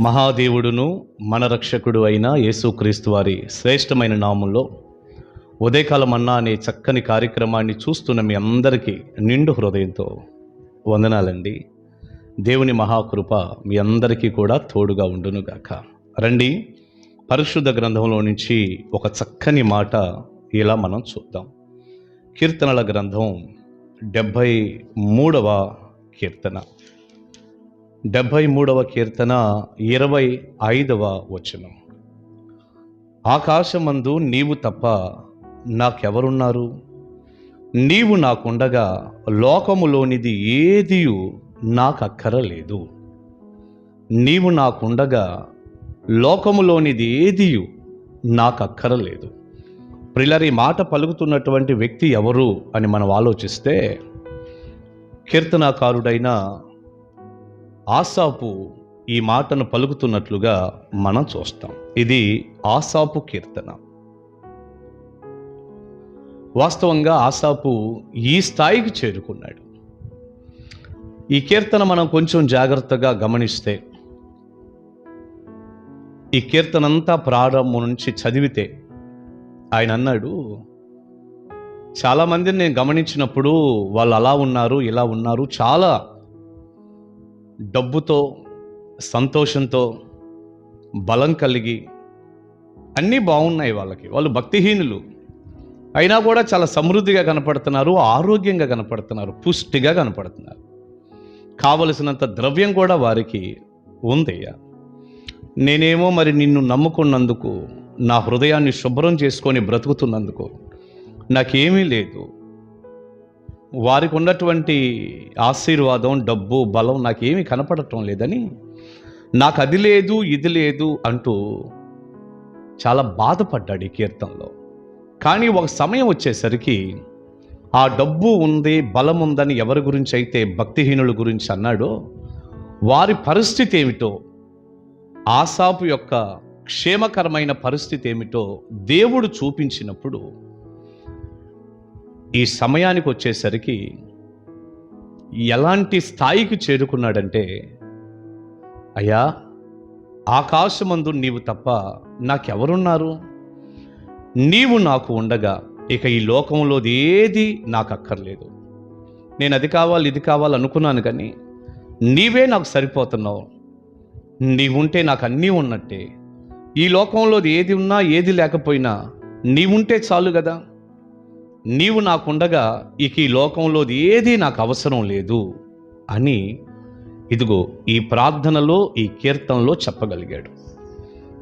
మహాదేవుడును మన రక్షకుడు అయిన యేసుక్రీస్తు వారి శ్రేష్టమైన నామంలో ఉదయకాల మన్నా అనే చక్కని కార్యక్రమాన్ని చూస్తున్న మీ అందరికీ నిండు హృదయంతో వందనాలండి. దేవుని మహాకృప మీ అందరికీ కూడా తోడుగా ఉండునుగాక. రండి, పరిశుద్ధ గ్రంథంలో నుంచి ఒక చక్కని మాట ఇలా మనం చూద్దాం. కీర్తనల గ్రంథం 73వ కీర్తన 73వ కీర్తన 25వ వచనం. ఆకాశమందు నీవు తప్ప నాకెవరున్నారు? నీవు నాకుండగా లోకములోనిది ఏదియు నాకక్కరలేదు. నీవు నాకుండగా లోకములోనిది ఏదియు నాకక్కరలేదు. ప్రియులారా, ఈ మాట పలుకుతున్నటువంటి వ్యక్తి ఎవరు అని మనం ఆలోచిస్తే కీర్తనాకారుడైన ఆసాపు ఈ మాటను పలుకుతున్నట్లుగా మనం చూస్తాం. ఇది ఆసాపు కీర్తన. వాస్తవంగా ఆసాపు ఈ స్థాయికి చేరుకున్నాడు. ఈ కీర్తన మనం కొంచెం జాగ్రత్తగా గమనిస్తే, ఈ కీర్తన అంతా ప్రారంభం నుంచి చదివితే ఆయన అన్నాడు, చాలామందిని నేను గమనించినప్పుడు వాళ్ళు అలా ఉన్నారు, ఇలా ఉన్నారు, చాలా డబ్బుతో, సంతోషంతో, బలం కలిగి అన్నీ బాగున్నాయి వాళ్ళకి. వాళ్ళు భక్తిహీనులు అయినా కూడా చాలా సమృద్ధిగా కనపడుతున్నారు, ఆరోగ్యంగా కనపడుతున్నారు, పుష్టిగా కనపడుతున్నారు. కావలసినంత ద్రవ్యం కూడా వారికి ఉందయ్యా. నేనేమో మరి నిన్ను నమ్ముకున్నందుకు, నా హృదయాన్ని శుభ్రం చేసుకొని బ్రతుకుతున్నందుకు నాకేమీ లేదు. వారికి ఉన్నటువంటి ఆశీర్వాదం, డబ్బు, బలం నాకేమీ కనపడటం లేదని, నాకు అది లేదు, ఇది లేదు అంటూ చాలా బాధపడ్డాడు ఈ కీర్తనలో. కానీ ఒక సమయం వచ్చేసరికి ఆ డబ్బు ఉంది, బలం ఉందని ఎవరి గురించి అయితే భక్తిహీనుల గురించి అన్నాడో వారి పరిస్థితి ఏమిటో, ఆసాపు యొక్క క్షేమకరమైన పరిస్థితి ఏమిటో దేవుడు చూపించినప్పుడు, ఈ సమయానికి వచ్చేసరికి ఎలాంటి స్థాయికి చేరుకున్నాడంటే, అయ్యా, ఆకాశమందు నీవు తప్ప నాకెవరున్నారు? నీవు నాకు ఉండగా ఇక ఈ లోకంలో ఏది నాకు అక్కర్లేదు. నేను అది కావాలి, ఇది కావాలి అనుకున్నాను, కానీ నీవే నాకు సరిపోతున్నావు. నీవుంటే నాకు అన్నీ ఉన్నట్టే. ఈ లోకంలో ఏది ఉన్నా ఏది లేకపోయినా నీవుంటే చాలు కదా. నీవు నాకుండగా ఇక ఈ లోకంలో ఏది నాకు అవసరం లేదు అని ఇదిగో ఈ ప్రార్థనలో, ఈ కీర్తనలో చెప్పగలిగాడు.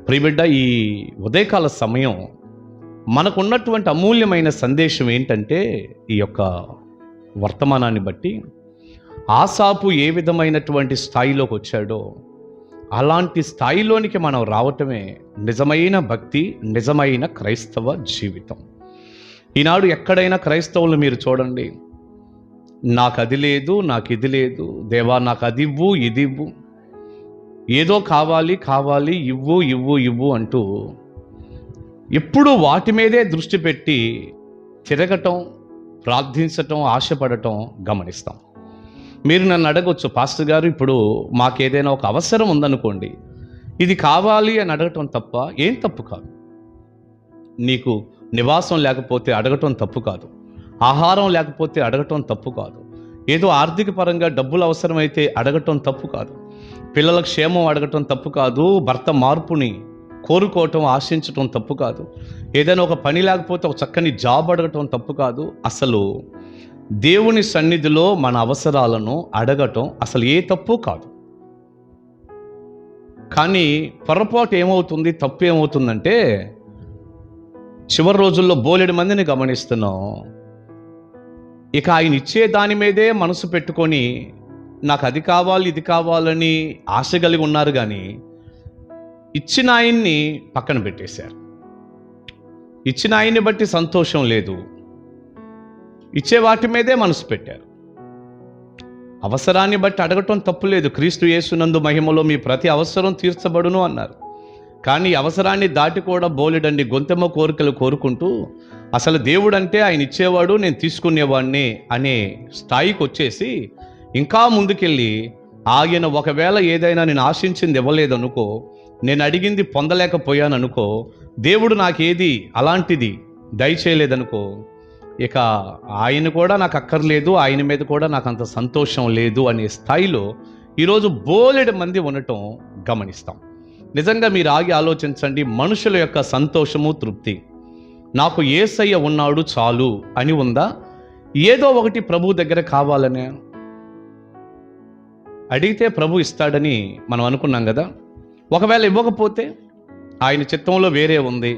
ప్రియబిడ్డ, ఈ ఉదయకాల సమయం మనకున్నటువంటి అమూల్యమైన సందేశం ఏంటంటే, ఈ యొక్క వర్తమానాన్ని బట్టి ఆసాపు ఏ విధమైనటువంటి స్థాయిలోకి వచ్చాడో అలాంటి స్థాయిలోనికి మనం రావటమే నిజమైన భక్తి, నిజమైన క్రైస్తవ జీవితం. ఈనాడు ఎక్కడైనా క్రైస్తవులు మీరు చూడండి, నాకు అది లేదు, నాకు ఇది లేదు, దేవా నాకు అది ఇవ్వు, ఇది ఇవ్వు, ఏదో కావాలి కావాలి, ఇవ్వు ఇవ్వు ఇవ్వు అంటూ ఎప్పుడూ వాటి మీదే దృష్టి పెట్టి తిరగటం, ప్రార్థించటం, ఆశపడటం గమనిస్తాం. మీరు నన్ను అడగొచ్చు, పాస్టర్ గారు, ఇప్పుడు మాకేదైనా ఒక అవసరం ఉందనుకోండి, ఇది కావాలి అని అడగటం తప్ప? ఏం తప్పు కాదు. నీకు నివాసం లేకపోతే అడగటం తప్పు కాదు, ఆహారం లేకపోతే అడగటం తప్పు కాదు, ఏదో ఆర్థిక పరంగా డబ్బులు అవసరమైతే అడగటం తప్పు కాదు, పిల్లల క్షేమం అడగటం తప్పు కాదు, భర్త మార్పుని కోరుకోవటం, ఆశించటం తప్పు కాదు, ఏదైనా ఒక పని లేకపోతే ఒక చక్కని జాబ్ అడగటం తప్పు కాదు. అసలు దేవుని సన్నిధిలో మన అవసరాలను అడగటం అసలు ఏ తప్పు కాదు. కానీ పొరపాటు ఏమవుతుంది, తప్పు ఏమవుతుందంటే, చివరి రోజుల్లో బోలెడు మందిని గమనిస్తున్నాం, ఇక ఆయన ఇచ్చే దాని మీదే మనసు పెట్టుకొని నాకు అది కావాలి, ఇది కావాలని ఆశ కలిగి ఉన్నారు, కానీ ఇచ్చిన ఆయన్ని పక్కన పెట్టేశారు. ఇచ్చిన ఆయన్ని బట్టి సంతోషం లేదు, ఇచ్చే వాటి మీదే మనసు పెట్టారు. అవసరాన్ని బట్టి అడగటం తప్పు లేదు. క్రీస్తు యేసునందు మహిమలో మీ ప్రతి అవసరం తీర్చబడును అన్నారు. కానీ అవసరాన్ని దాటి కూడా బోలెడండి గొంతెమ్మ కోరికలు కోరుకుంటూ అసలు దేవుడు అంటే ఆయన ఇచ్చేవాడు, నేను తీసుకునేవాడిని అనే స్థాయికి వచ్చేసి ఇంకా ముందుకెళ్ళి ఆయన ఒకవేళ ఏదైనా నేను ఆశించింది ఇవ్వలేదనుకో, నేను అడిగింది పొందలేకపోయాను అనుకో, దేవుడు నాకేది అలాంటిది దయచేయలేదనుకో, ఇక ఆయన కూడా నాకు అక్కర్లేదు, ఆయన మీద కూడా నాకు అంత సంతోషం లేదు అనే స్థాయిలో ఈరోజు బోలెడు మంది ఉండటం గమనిస్తాం. నిజంగా మీరు ఆగి ఆలోచించండి. మనుషుల యొక్క సంతోషము, తృప్తి నాకు యేసయ్య ఉన్నాడు చాలు అని ఉందా? ఏదో ఒకటి ప్రభు దగ్గర కావాలనే అడిగితే ప్రభు ఇస్తాడని మనం అనుకున్నాం కదా. ఒకవేళ ఇవ్వకపోతే ఆయన చిత్తంలో వేరే ఉంది,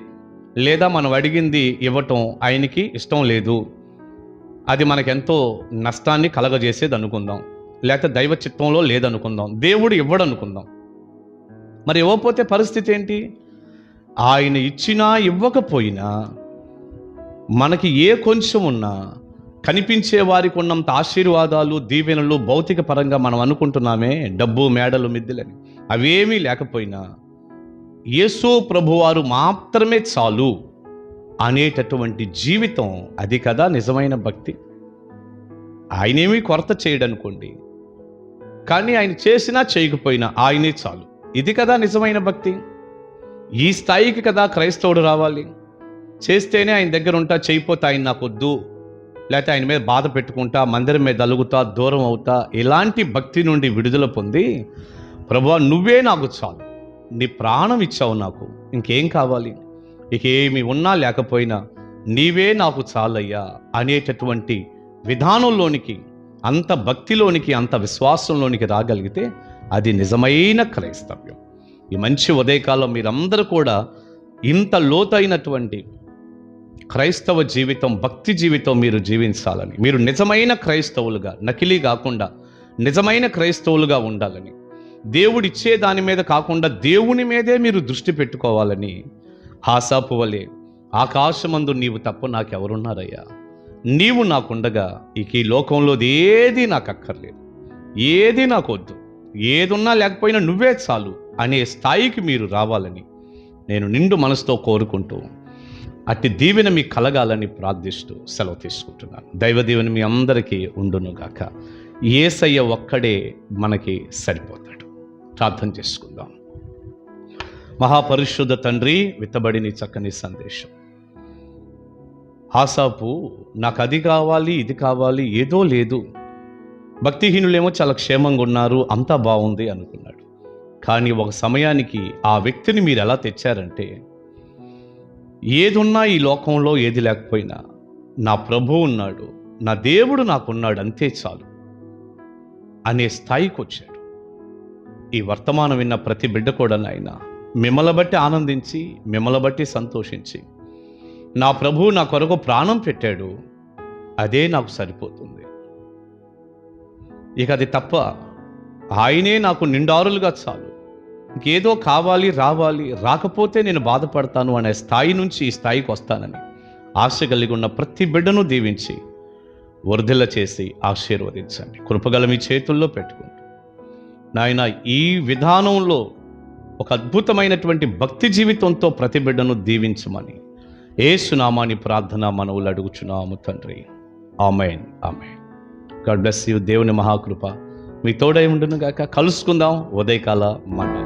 లేదా మనం అడిగింది ఇవ్వటం ఆయనకి ఇష్టం లేదు, అది మనకెంతో నష్టాన్ని కలగజేసేది అనుకుందాం, లేకపోతే దైవ చిత్తంలో లేదనుకుందాం, దేవుడు ఇవ్వడనుకుందాం. మరి ఇవ్వకపోతే పరిస్థితి ఏంటి? ఆయన ఇచ్చినా ఇవ్వకపోయినా మనకి ఏ కొంచెం ఉన్నా, కనిపించే వారికి ఉన్నంత ఆశీర్వాదాలు, దీవెనలు భౌతిక పరంగా మనం అనుకుంటున్నామే, డబ్బు, మేడలు, మిద్దెలని, అవేమీ లేకపోయినా యేసు ప్రభువారు మాత్రమే చాలు అనేటటువంటి జీవితం, అది కదా నిజమైన భక్తి. ఆయనేమీ కొరత చేయడనుకోండి, కానీ ఆయన చేసినా చేయకపోయినా ఆయనే చాలు. ఇది కదా నిజమైన భక్తి. ఈ స్థాయికి కదా క్రైస్తవుడు రావాలి. చేస్తేనే ఆయన దగ్గర ఉంటా, చేయకపోతే ఆయన నాకు వద్దు, లేకపోతే ఆయన మీద బాధ పెట్టుకుంటా, మందిరం మీద అలుగుతా, దూరం అవుతా, ఇలాంటి భక్తి నుండి విడుదల పొంది, ప్రభువా నువ్వే నాకు చాలు, నీ ప్రాణం ఇచ్చావు నాకు, ఇంకేం కావాలి, ఇక ఏమి ఉన్నా లేకపోయినా నీవే నాకు చాలయ్యా అనేటటువంటి విధానంలోనికి, అంత భక్తిలోనికి, అంత విశ్వాసంలోనికి రాగలిగితే అది నిజమైన క్రైస్తవ్యం. ఈ మంచి ఉదయకాలం మీరందరూ కూడా ఇంత లోతైనటువంటి క్రైస్తవ జీవితం, భక్తి జీవితం మీరు జీవించాలని, మీరు నిజమైన క్రైస్తవులుగా, నకిలీ కాకుండా నిజమైన క్రైస్తవులుగా ఉండాలని, దేవుడిచ్చే దాని మీద కాకుండా దేవుని మీదే మీరు దృష్టి పెట్టుకోవాలని, హాసాపు వలె ఆకాశమందు నీవు తప్ప నాకెవరున్నారయ్యా, నీవు నాకుండగా ఇక ఈ లోకంలో ఏది నాకు అక్కర్లేదు, ఏది నాకు వద్దు, ఏదున్నా లేకపోయినా నువ్వే చాలు అనే స్థాయికి మీరు రావాలని నేను నిండు మనసుతో కోరుకుంటూ, అట్టి దీవెన మీకు కలగాలని ప్రార్థిస్తూ సెలవు తీసుకుంటున్నాను. దైవ దీవెన మీ అందరికీ ఉండునుగాక. యేసయ్య ఒక్కడే మనకి సరిపోతాడు. ప్రార్థన చేసుకుందాం. మహాపరిశుద్ధ తండ్రి, విత్తబడిన చక్కని సందేశం. ఆసాపు నాకు అది కావాలి, ఇది కావాలి, ఏదో లేదు, భక్తిహీనులేమో చాలా క్షేమంగా ఉన్నారు, అంతా బాగుంది అనుకున్నాడు. కానీ ఒక సమయానికి ఆ వ్యక్తిని మీరు ఎలా తెచ్చారంటే, ఏదున్నా ఈ లోకంలో ఏది లేకపోయినా నా ప్రభువు ఉన్నాడు, నా దేవుడు నాకున్నాడు, అంతే చాలు అనే స్థాయికి వచ్చాడు. ఈ వర్తమానం విన్న ప్రతి బిడ్డ కూడా నాయన మిమ్మల్ని బట్టి ఆనందించి, మిమ్మల్ని బట్టి సంతోషించి, నా ప్రభువు నా కొరకు ప్రాణం పెట్టాడు, అదే నాకు సరిపోతుంది, ఇక అది తప్ప ఆయనే నాకు నిండారులుగా చాలు, ఇంకేదో కావాలి, రావాలి, రాకపోతే నేను బాధపడతాను అనే స్థాయి నుంచి ఈ స్థాయికి వస్తానని ఆశ కలిగి ఉన్న ప్రతి బిడ్డను దీవించి వర్ధిల్ల చేసి ఆశీర్వదించండి. కృపగల మీ చేతుల్లో పెట్టుకుంటూ నాయన ఈ విధానంలో ఒక అద్భుతమైనటువంటి భక్తి జీవితంతో ప్రతి బిడ్డను దీవించమని యేసు నామాని ప్రార్థన మనవులు అడుగుచున్నాము తండ్రి. Amen, amen. God bless you. దేవుని మహాకృప మీ తోడై ఉండును గాక. కలుసుకుందాం ఉదయకాల మంట.